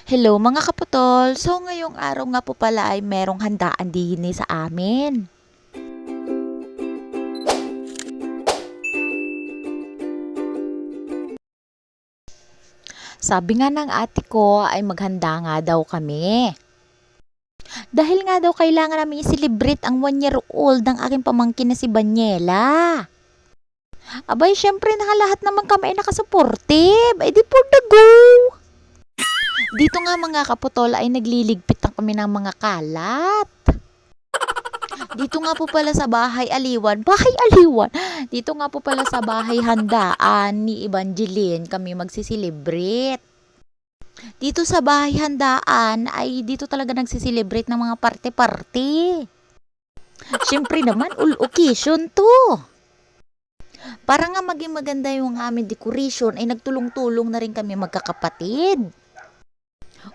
Hello mga kaputol! So ngayong araw nga po pala ay merong handaan din sa amin. Sabi nga ng ate ko ay maghanda nga daw kami. Dahil nga daw kailangan namin i-celebrate ang 1 year old ng aking pamangkin na si Banyela. Abay, syempre nakalahat naman kami ay nakasupportive. Ay di for the go! Dito nga mga kaputol ay nagliligpit na kami ng mga kalat. Dito nga po pala sa bahay aliwan. Dito nga po pala sa bahay handaan ni Evangeline kami magsiselebrate. Dito sa bahay handaan ay dito talaga nagsiselebrate ng mga parte-parte. Siyempre naman, all occasion to. Para nga maging maganda yung aming decoration ay nagtulong-tulong na rin kami magkakapatid.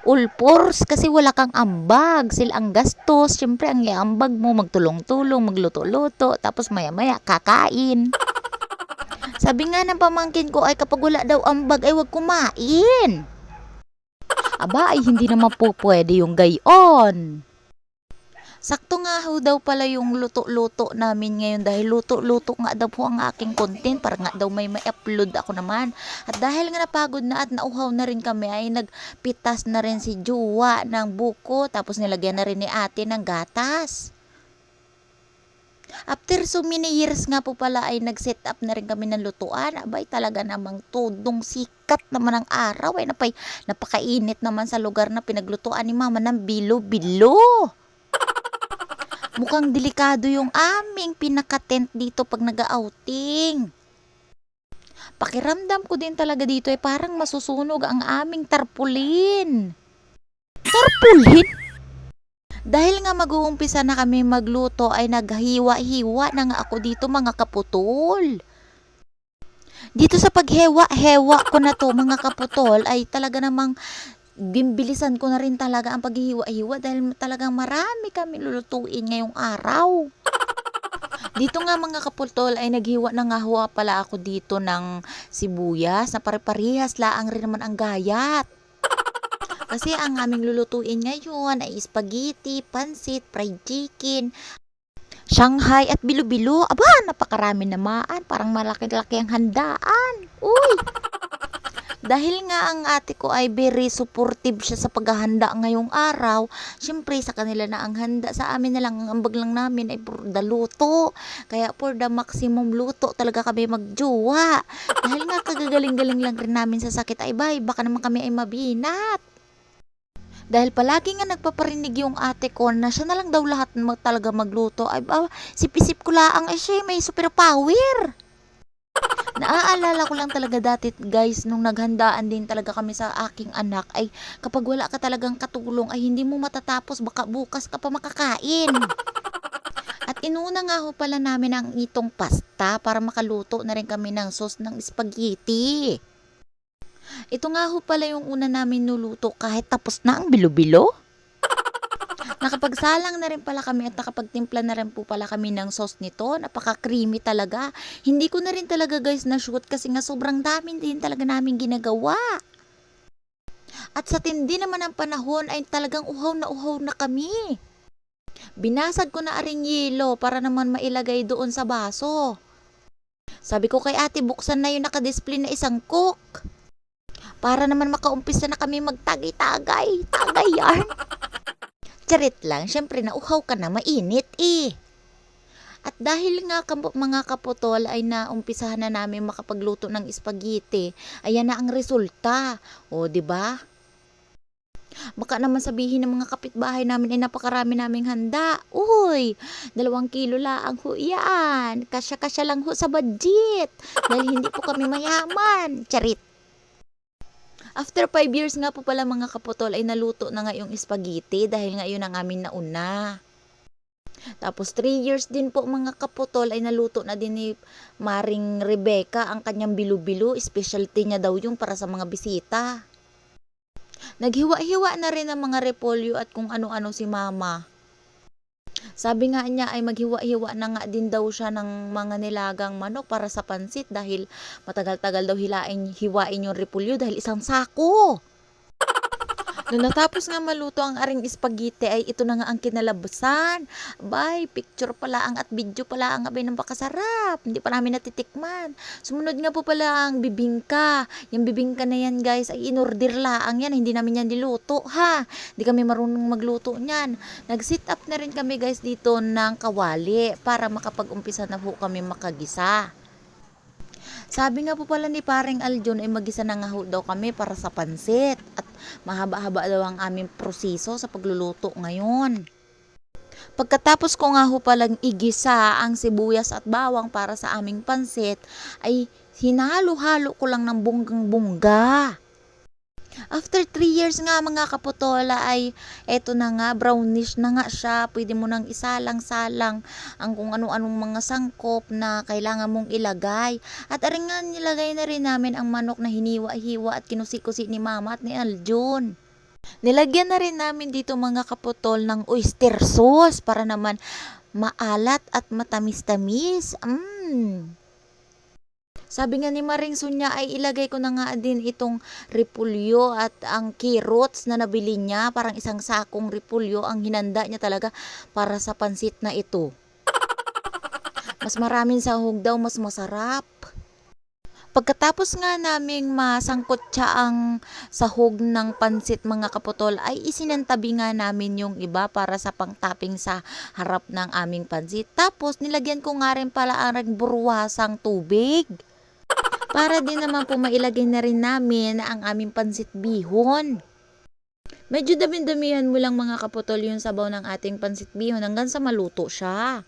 All fours kasi wala kang ambag, sila ang gastos, syempre ang iambag mo magtulong-tulong, magluto-luto, tapos maya-maya kakain. Sabi nga ng pamangkin ko ay kapag wala daw ambag ay wag kumain. Aba ay hindi naman po pwede yung gayon. Sakto nga ho daw pala yung luto-luto namin ngayon dahil luto-luto nga daw po ang aking content para nga daw may upload ako naman. At dahil nga napagod na at nauhaw na rin kami ay nagpitas na rin si Juwa ng buko tapos nilagyan na rin ni ate ng gatas. After so many years nga po pala ay nag-set up na rin kami ng lutuan. Abay talaga namang tudong sikat naman ang araw ay napakainit naman sa lugar na pinaglutuan ni mama ng bilo-bilo. Mukhang delikado yung aming pinaka-tent dito pag nag-outing. Pakiramdam ko din talaga dito ay parang masusunog ang aming tarpulin. Tarpulin? Dahil nga mag-uumpisa na kami magluto ay naghiwa-hiwa na nga ako dito mga kaputol. Dito sa paghewa-hewa ko na to mga kaputol ay talaga namang gimbilisan ko na rin talaga ang paghihiwa-hiwa dahil talagang marami kami lulutuin ngayong araw. Dito nga mga kaputol ay naghiwa na nga huwa pala ako dito ng sibuyas na pare-parehas laang rin naman ang gayat. Kasi ang aming lulutuin ngayon ay spaghetti, pansit, fried chicken, Shanghai at bilo-bilo. Aba, napakarami naman. Parang malaki-laki ang handaan. Uy! Dahil nga ang ate ko ay very supportive siya sa paghahanda ngayong araw, syempre sa kanila na ang handa, sa amin na lang, ang ambag lang namin ay for the luto. Kaya for the maximum luto talaga kami magjowa. Dahil nga kagagaling-galing lang rin namin sa sakit ay bay, baka naman kami ay mabinat. Dahil palagi nga nagpaparinig yung ate ko na siya na lang daw lahat talaga magluto. Ay, sip-isip ko lang ay siya may superpower. Naaalala ko lang talaga dati guys, nung naghandaan din talaga kami sa aking anak, ay kapag wala ka talagang katulong ay hindi mo matatapos, baka bukas ka pa makakain. At inuna nga ho pala namin ang itong pasta para makaluto na rin kami ng sauce ng spaghetti. Ito nga ho pala yung una namin nuluto kahit tapos na ang bilo-bilo. Nakapagsalang na rin pala kami at nakapagtimpla na rin po pala kami ng sauce nito. Napaka-creamy talaga. Hindi ko na rin talaga guys na-shoot kasi nga sobrang dami din talaga namin ginagawa. At sa tindi naman ng panahon ay talagang uhaw na kami. Binasag ko na aring yelo para naman mailagay doon sa baso. Sabi ko kay ate, buksan na yung nakadisplay na isang coke. Para naman makaumpisa na kami magtagay-tagay. Tagay yarn. Charit lang, syempre nauhaw ka na, mainit eh. At dahil nga mga kaputol ay naumpisahan na namin makapagluto ng spaghetti, ayan na ang resulta. O, di ba? Baka naman sabihin ng mga kapitbahay namin ay napakarami naming handa. Uy, 2 kilo lang ho yan. Kasya-kasya lang ho sa budget. Dahil hindi po kami mayaman. Charit. After 5 years nga po pala mga kaputol ay naluto na nga yung spaghetti dahil nga yun ang amin nauna. Tapos 3 years din po mga kaputol ay naluto na din ni Maring Rebecca ang kanyang bilo-bilo. Specialty niya daw yung para sa mga bisita. Naghiwa-hiwa na rin ang mga repolyo at kung ano-ano si mama. Sabi nga niya ay maghiwa-hiwa na nga din daw siya ng mga nilagang manok para sa pansit dahil matagal-tagal daw hiwain yung repolyo dahil isang sako. Nung natapos nga maluto ang aring spaghetti ay ito na nga ang kinalabasan. Abay, picture pala ang at video pala ang abay ng pakasarap. Hindi pa namin natitikman. Sumunod nga po pala ang bibingka. Yung bibingka na yan guys ay inorder laang yan. Hindi namin yan niluto ha. Hindi kami marunong magluto niyan. Nag-sit up na rin kami guys dito ng kawali para makapag-umpisa na po kami makagisa. Sabi nga po pala ni paring Aljon ay magisa na nga ho daw kami para sa pansit at mahaba-haba daw ang aming proseso sa pagluluto ngayon. Pagkatapos ko nga ho palang igisa ang sibuyas at bawang para sa aming pansit ay hinalo-halo ko lang ng bonggang-bongga. After 3 years nga mga kaputola ay eto na nga, brownish na nga siya. Pwede mo nang isalang-salang ang kung ano-anong mga sangkop na kailangan mong ilagay. At aring nga nilagay na rin namin ang manok na hiniwa-hiwa at kinusi-kusi ni Mama at ni Aljun. Nilagyan na rin namin dito mga kaputol ng oyster sauce para naman maalat at matamis-tamis. Sabi nga ni Maring Sunya ay ilagay ko na nga din itong repulyo at ang carrots na nabili niya. Parang isang sakong repulyo ang hinanda niya talaga para sa pansit na ito. Mas maraming sahog daw, mas masarap. Pagkatapos nga naming masangkot siya ang sahog ng pansit mga kaputol ay isinantabi nga namin yung iba para sa pang-topping sa harap ng aming pansit. Tapos nilagyan ko nga rin pala ang burwasang tubig. Para din naman po mailagay na rin namin ang aming pansit bihon. Medyo dami-damihan mo lang mga kaputol yung sabaw ng ating pansit bihon hanggang sa maluto siya.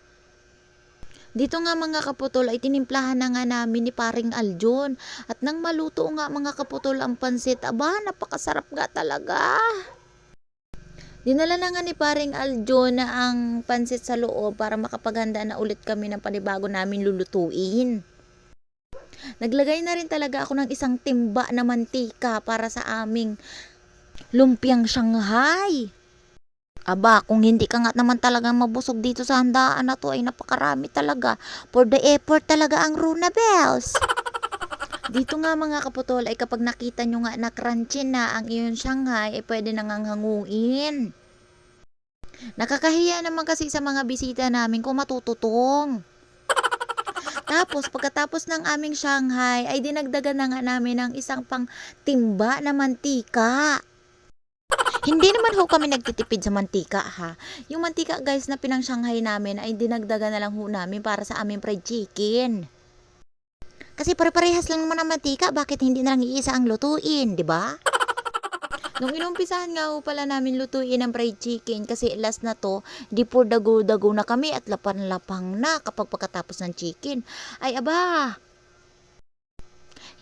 Dito nga mga kaputol ay tinimplahan na nga namin ni paring Aljon. At nang maluto nga mga kaputol ang pansit, aba napakasarap nga talaga. Dinala na nga ni paring Aljon na ang pansit sa loob para makapaghanda na ulit kami ng panibago namin lulutuin. Naglagay na rin talaga ako ng isang timba na mantika para sa aming lumpiang Shanghai. Aba, kung hindi ka nga naman talaga mabusog dito sa handaan na to ay napakarami talaga. For the effort talaga ang Runa Bells. Dito nga mga kaputol ay kapag nakita nyo nga na crunchy na ang iyong Shanghai ay pwede nang hanguin. Nakakahiya naman kasi sa mga bisita namin kung matututong. Tapos, pagkatapos ng aming Shanghai, ay dinagdagan na nga namin ng isang pang timba na mantika. Hindi naman ho kami nagtitipid sa mantika ha. Yung mantika guys na pinang Shanghai namin ay dinagdagan na lang ho namin para sa aming fried chicken. Kasi pare-parehas lang naman ang mantika, bakit hindi na lang iisa ang lutuin, di ba? Nung inumpisahan nga ho pala namin lutuin ang fried chicken kasi last na to, di po dago-dago na kami at lapang-lapang na kapag pagkatapos ng chicken. Ay aba,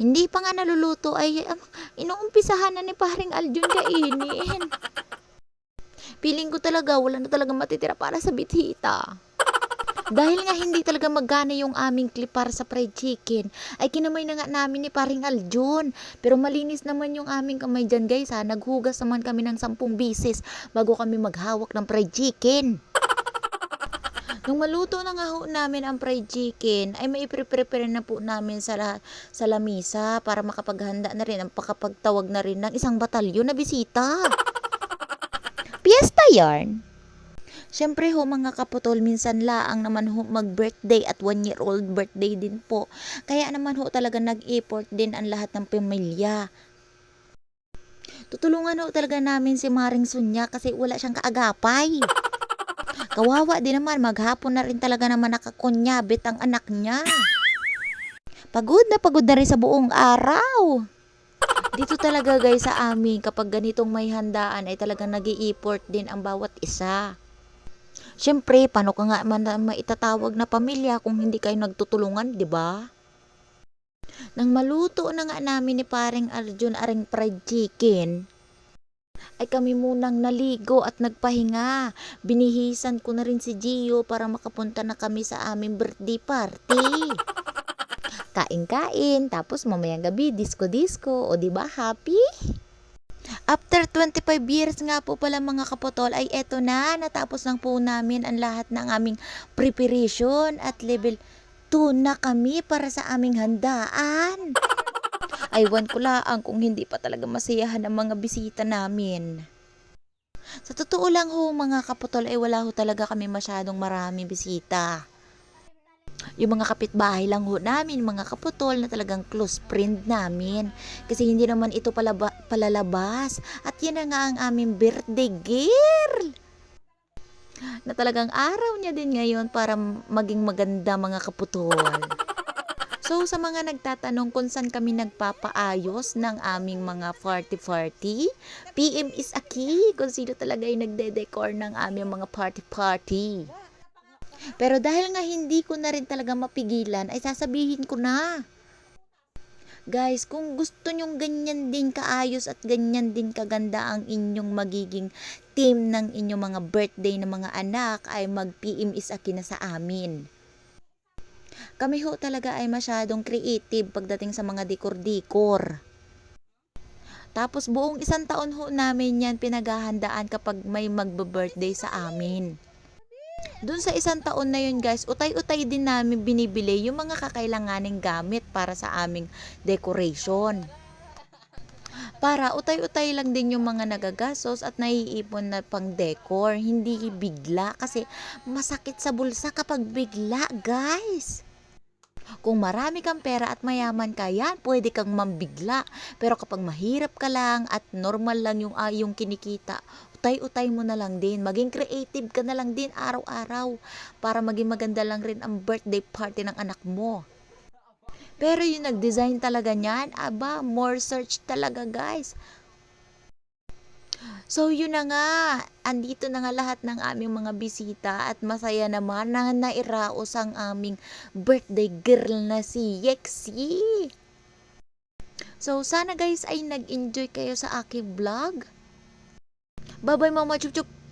hindi pa nga naluluto ay inuumpisahan na ni paring Aljon kainin. Feeling ko talaga wala na talaga matitira para sa bithita. Dahil nga hindi talaga magana yung aming clip para sa fried chicken, ay kinamay na nga namin ni paring Aljon. Pero malinis naman yung aming kamay dyan guys ha. Naghugas naman kami ng 10 bisis bago kami maghawak ng fried chicken. Nung maluto na nga ho namin ang fried chicken, ay may prepare na po namin sa lamisa para makapaghanda na rin ang pakapagtawag na rin ng isang batalyon na bisita. Piyesta yarn. Siyempre ho mga kaputol, minsan laang naman ho mag-birthday at 1-year-old birthday din po. Kaya naman ho talaga nag-effort din ang lahat ng pamilya. Tutulungan ho talaga namin si Maring Sunya kasi wala siyang kaagapay. Kawawa din naman, maghapon na rin talaga naman nakakunyabit ang anak niya. Pagod na rin sa buong araw. Dito talaga guys sa amin, kapag ganitong may handaan ay talagang nag-i-effort din ang bawat isa. Siyempre, paano ka nga man maitatawag na pamilya kung hindi kayo nagtutulungan, di ba? Nang maluto na nga namin ni paring Arjun aring fried chicken, ay kami munang naligo at nagpahinga. Binihisan ko na rin si Gio para makapunta na kami sa aming birthday party. Kain-kain, tapos mamayang gabi, disco-disco, o di ba happy? After 25 years nga po pala mga kaputol ay eto na, natapos lang po namin ang lahat ng aming preparation at level 2 na kami para sa aming handaan. Aywan ko lang kung hindi pa talaga masayahan ang mga bisita namin. Sa totoo lang ho mga kaputol ay wala ho talaga kami masyadong maraming bisita. Yung mga kapitbahay lang ho namin, mga kaputol na talagang close friend namin. Kasi hindi naman ito palalabas. At yun na nga ang aming birthday girl. Na talagang araw niya din ngayon para maging maganda mga kaputol. So sa mga nagtatanong kung saan kami nagpapaayos ng aming mga party-party, PM is a key kung sino talaga yung nagde-decor ng aming mga party-party. Pero dahil nga hindi ko na rin talaga mapigilan, ay sasabihin ko na. Guys, kung gusto nyong ganyan din kaayos at ganyan din kaganda ang inyong magiging team ng inyong mga birthday ng mga anak, ay mag-PM is a key na sa amin. Kami ho talaga ay masyadong creative pagdating sa mga dekor-dekor. Tapos buong isang taon ho namin yan pinaghahandaan kapag may magbe-birthday sa amin. Doon sa isang taon na yun guys, utay-utay din namin binibili yung mga kakailanganing gamit para sa aming decoration. Para utay-utay lang din yung mga nagagastos at naiipon na pang decor, hindi bigla kasi masakit sa bulsa kapag bigla guys. Kung marami kang pera at mayaman ka, yan, pwede kang mambigla. Pero kapag mahirap ka lang at normal lang yung kinikita, utay-utay mo na lang din. Maging creative ka na lang din araw-araw para maging maganda lang rin ang birthday party ng anak mo. Pero yung nag-design talaga niyan, aba, more search talaga guys. So yun na nga, andito na nga lahat ng aming mga bisita at masaya naman na nairaos ang aming birthday girl na si Yexi. So sana guys ay nag-enjoy kayo sa aking vlog. Bye bye mama, chup chup.